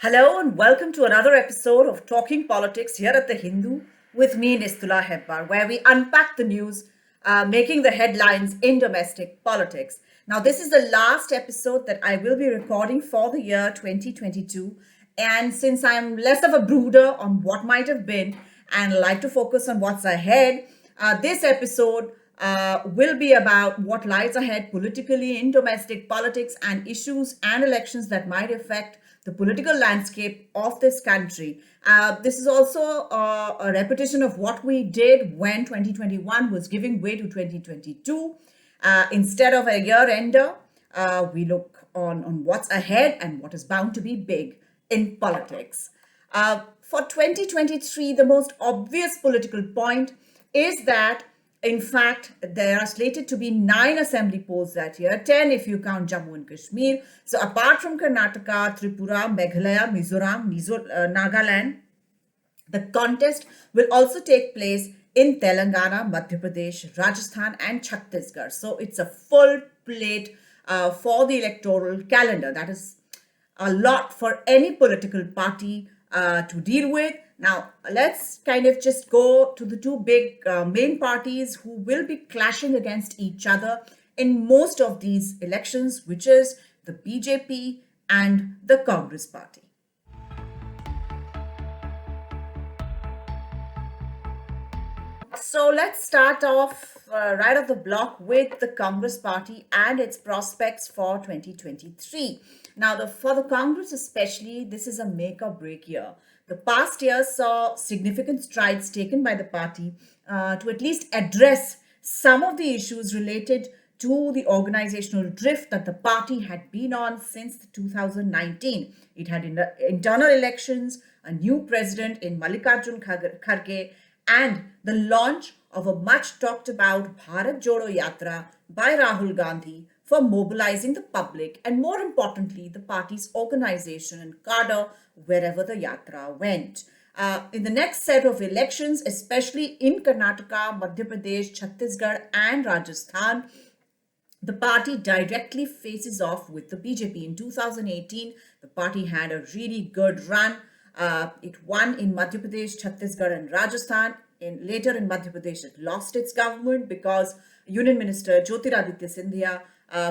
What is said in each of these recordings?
Hello and welcome to another episode of Talking Politics here at the Hindu with me, Nistula Hebbar, where we unpack the news making the headlines in domestic politics. Now, this is the last episode that I will be recording for the year 2022. And since I'm less of a brooder on what might have been and like to focus on what's ahead, this episode will be about what lies ahead politically in domestic politics and issues and elections that might affect the political landscape of this country. This is also a repetition of what we did when 2021 was giving way to 2022. Instead of a year ender, we look on what's ahead and what is bound to be big in politics. For 2023, the most obvious political point is that in fact, there are slated to be 9 assembly polls that year, 10 if you count Jammu and Kashmir. So apart from Karnataka, Tripura, Meghalaya, Mizoram, Nagaland, the contest will also take place in Telangana, Madhya Pradesh, Rajasthan, and Chhattisgarh. So it's a full plate for the electoral calendar. That is a lot for any political party to deal with. Now, let's kind of just go to the two big main parties who will be clashing against each other in most of these elections, which is the BJP and the Congress party. So let's start off right off the block with the Congress party and its prospects for 2023. Now, for the Congress especially, this is a make or break year. The past year saw significant strides taken by the party to at least address some of the issues related to the organizational drift that the party had been on since 2019. It had internal elections, a new president in Mallikarjun Kharge, and the launch of a much talked about Bharat Jodo Yatra by Rahul Gandhi for mobilizing the public and, more importantly, the party's organization and cadre wherever the yatra went. In the next set of elections, especially in Karnataka, Madhya Pradesh, Chhattisgarh, and Rajasthan, the party directly faces off with the BJP. In 2018, the party had a really good run. It won in Madhya Pradesh, Chhattisgarh, and Rajasthan. Later in Madhya Pradesh, it lost its government because Union Minister Jyotiraditya Scindia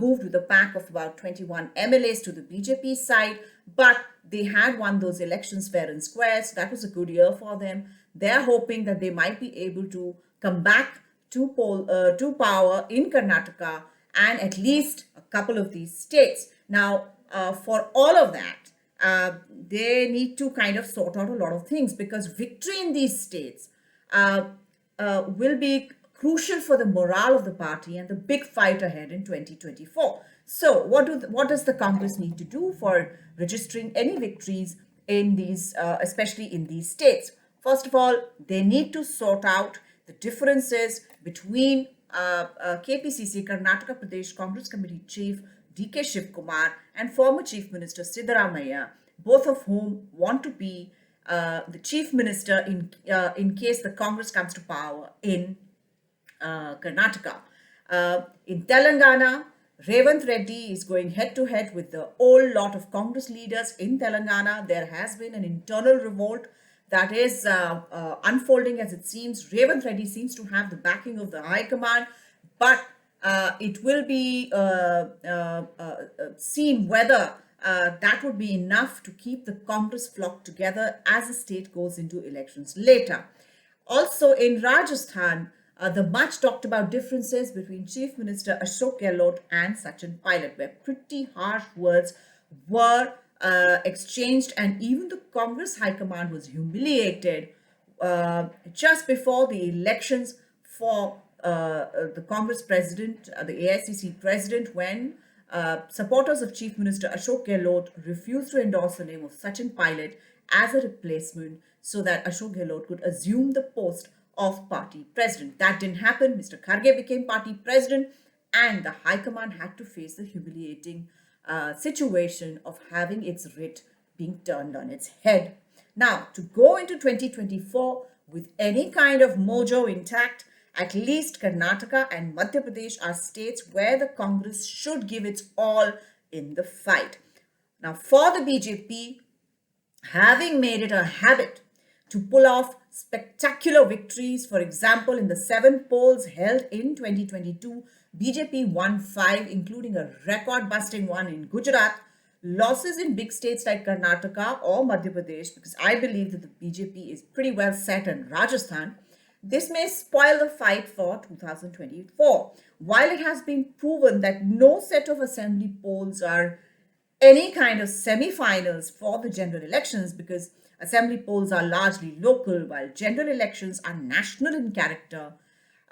moved with a pack of about 21 MLAs to the BJP side, but they had won those elections fair and square, so that was a good year for them. They're hoping that they might be able to come back to power in Karnataka and at least a couple of these states. Now, for all of that, they need to kind of sort out a lot of things because victory in these states will be crucial for the morale of the party and the big fight ahead in 2024. So, what does the Congress need to do for registering any victories in these, especially in these states? First of all, they need to sort out the differences between KPCC, Karnataka Pradesh Congress Committee Chief D.K. Shivkumar and former Chief Minister Siddaramaiah, both of whom want to be the Chief Minister in case the Congress comes to power in Karnataka. In Telangana, Revant Reddy is going head to head with the whole lot of Congress leaders in Telangana. There has been an internal revolt that is unfolding as it seems. Revant Reddy seems to have the backing of the High Command, but it will be seen whether that would be enough to keep the Congress flock together as the state goes into elections later. Also in Rajasthan, the much talked about differences between Chief Minister Ashok Gehlot and Sachin Pilot, where pretty harsh words were exchanged, and even the Congress High Command was humiliated just before the elections for the Congress president, the AICC president, when supporters of Chief Minister Ashok Gehlot refused to endorse the name of Sachin Pilot as a replacement so that Ashok Gehlot could assume the post of party president. That didn't happen. Mr. Kharge became party president and the High Command had to face the humiliating situation of having its writ being turned on its head. Now, to go into 2024 with any kind of mojo intact, at least Karnataka and Madhya Pradesh are states where the Congress should give its all in the fight. Now, for the BJP, having made it a habit to pull off spectacular victories. For example, in the 7 polls held in 2022, BJP won 5, including a record busting one in Gujarat. Losses in big states like Karnataka or Madhya Pradesh, because I believe that the BJP is pretty well set in Rajasthan. This may spoil the fight for 2024. While it has been proven that no set of assembly polls are any kind of semi-finals for the general elections, because assembly polls are largely local while general elections are national in character,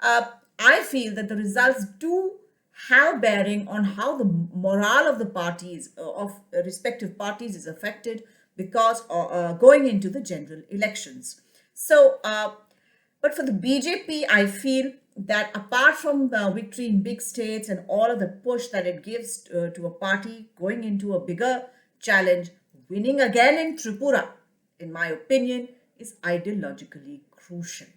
uh, I feel that the results do have bearing on how the morale of the parties, of respective parties, is affected because going into the general elections. So but for the BJP, I feel that apart from the victory in big states and all of the push that it gives to a party going into a bigger challenge, winning again in Tripura, in my opinion, is ideologically crucial.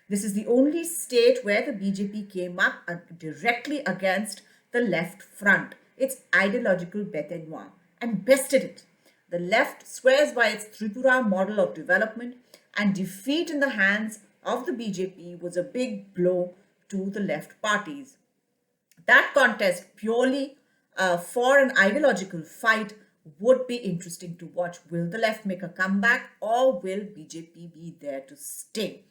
This is the only state where the BJP came up directly against the left front, its ideological bête noire, and bested it. The left swears by its Tripura model of development, and defeat in the hands of the BJP was a big blow to the left parties. That contest, purely for an ideological fight, would be interesting to watch. Will the left make a comeback, or will BJP be there to stay?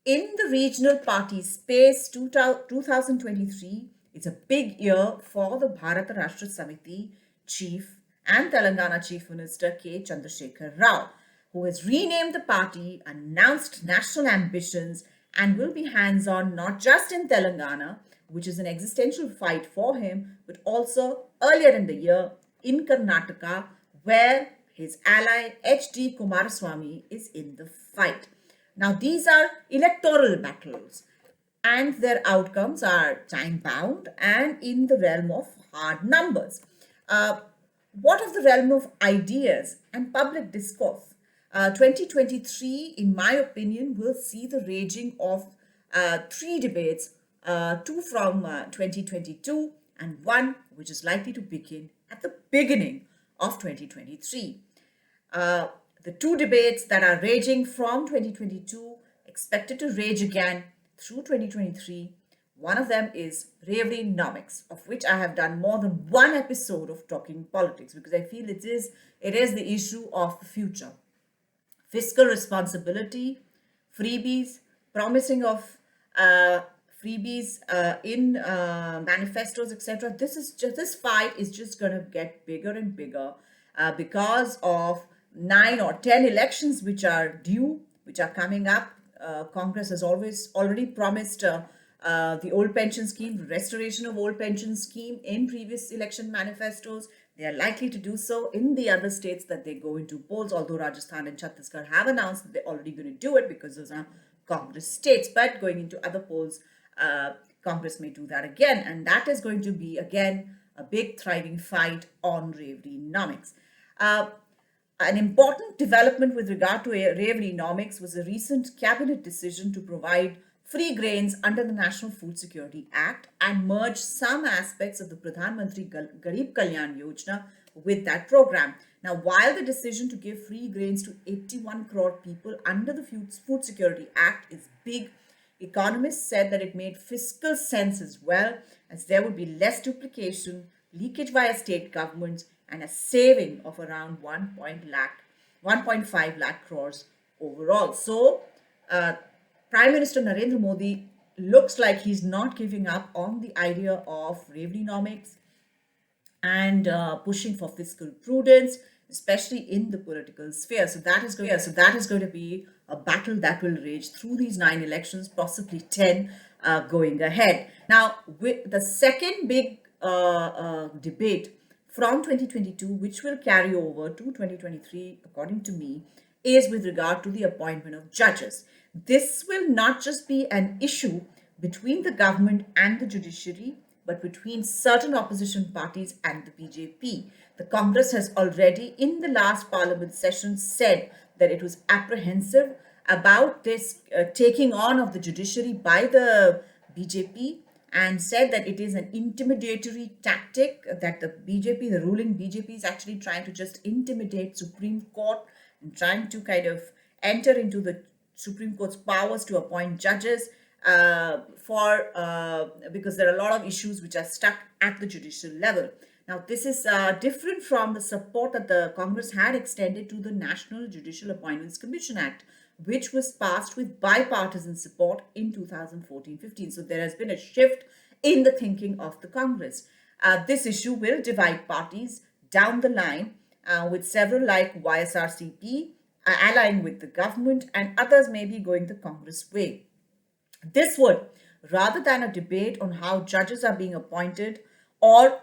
In the regional party space, 2023 is a big year for the Bharata Rashtra Samiti chief and Telangana Chief Minister K. Chandrasekhar Rao, who has renamed the party, announced national ambitions, and will be hands-on not just in Telangana, which is an existential fight for him, but also earlier in the year in Karnataka, where his ally H.D. Kumaraswamy is in the fight. Now, these are electoral battles, and their outcomes are time bound and in the realm of hard numbers. Uh, what of the realm of ideas and public discourse? 2023, in my opinion, will see the raging of 3 debates, two from 2022 and one which is likely to begin at the beginning of 2023. The 2 debates that are raging from 2022, expected to rage again through 2023. One of them is Kivleen nomics, of which I have done more than one episode of Talking Politics, because I feel it is the issue of the future. Fiscal responsibility, freebies, promising of uh, freebies in manifestos, etc. This fight is just going to get bigger and bigger because of 9 or 10 elections which are due, which are coming up. Congress has already promised the old pension scheme, the restoration of old pension scheme in previous election manifestos. They are likely to do so in the other states that they go into polls, although Rajasthan and Chhattisgarh have announced that they're already going to do it because those are Congress states. But going into other polls, Congress may do that again. And that is going to be, again, a big thriving fight on Kivleen. An important development with regard to Kivleen was a recent cabinet decision to provide free grains under the National Food Security Act and merge some aspects of the Pradhan Mantri Garib Kalyan Yojana with that program. Now, while the decision to give free grains to 81 crore people under the Food Security Act is big, economists said that it made fiscal sense as well, as there would be less duplication, leakage via state governments, and a saving of around 1.5 lakh crores overall. So, Prime Minister Narendra Modi looks like he's not giving up on the idea of Kivleen and pushing for fiscal prudence, especially in the political sphere. So that is going to be a battle that will rage through these 9 elections, possibly 10 going ahead. Now, with the second big debate from 2022, which will carry over to 2023, according to me, is with regard to the appointment of judges. This will not just be an issue between the government and the judiciary, but between certain opposition parties and the BJP. The Congress has already, in the last parliament session, said that it was apprehensive about this taking on of the judiciary by the BJP, and said that it is an intimidatory tactic, that the ruling BJP is actually trying to just intimidate Supreme Court, in trying to kind of enter into the Supreme Court's powers to appoint judges because there are a lot of issues which are stuck at the judicial level. Now, this is different from the support that the Congress had extended to the National Judicial Appointments Commission Act, which was passed with bipartisan support in 2014-15. So there has been a shift in the thinking of the Congress. This issue will divide parties down the line, with several like YSRCP allying with the government and others maybe going the Congress way. This would, rather than a debate on how judges are being appointed or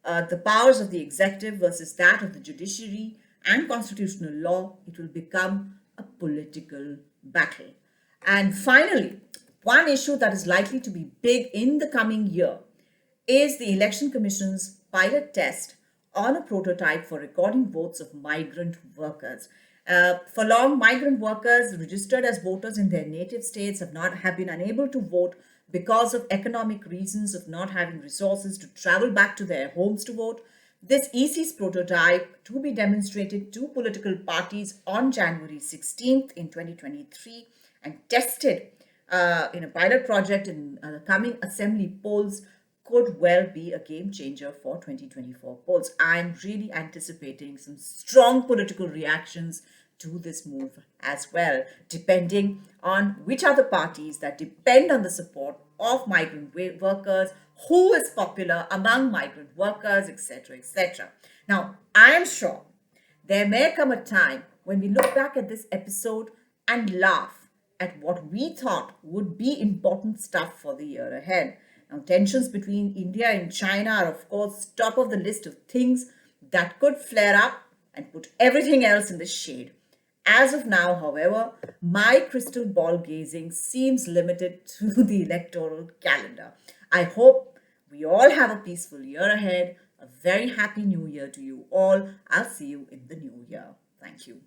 the powers of the executive versus that of the judiciary and constitutional law, it will become a political battle. And finally, one issue that is likely to be big in the coming year is the Election Commission's pilot test on a prototype for recording votes of migrant workers. For long, migrant workers registered as voters in their native states have been unable to vote because of economic reasons of not having resources to travel back to their homes to vote. This EC's prototype to be demonstrated to political parties on January 16th in 2023 and tested in a pilot project in the coming assembly polls could well be a game changer for 2024 polls. I'm really anticipating some strong political reactions to this move as well, depending on which are the parties that depend on the support of migrant workers, who is popular among migrant workers, etc., etc. Now, I am sure there may come a time when we look back at this episode and laugh at what we thought would be important stuff for the year ahead. Now, tensions between India and China are, of course, top of the list of things that could flare up and put everything else in the shade. As of now, however, my crystal ball gazing seems limited to the electoral calendar. I hope we all have a peaceful year ahead. A very happy new year to you all. I'll see you in the new year. Thank you.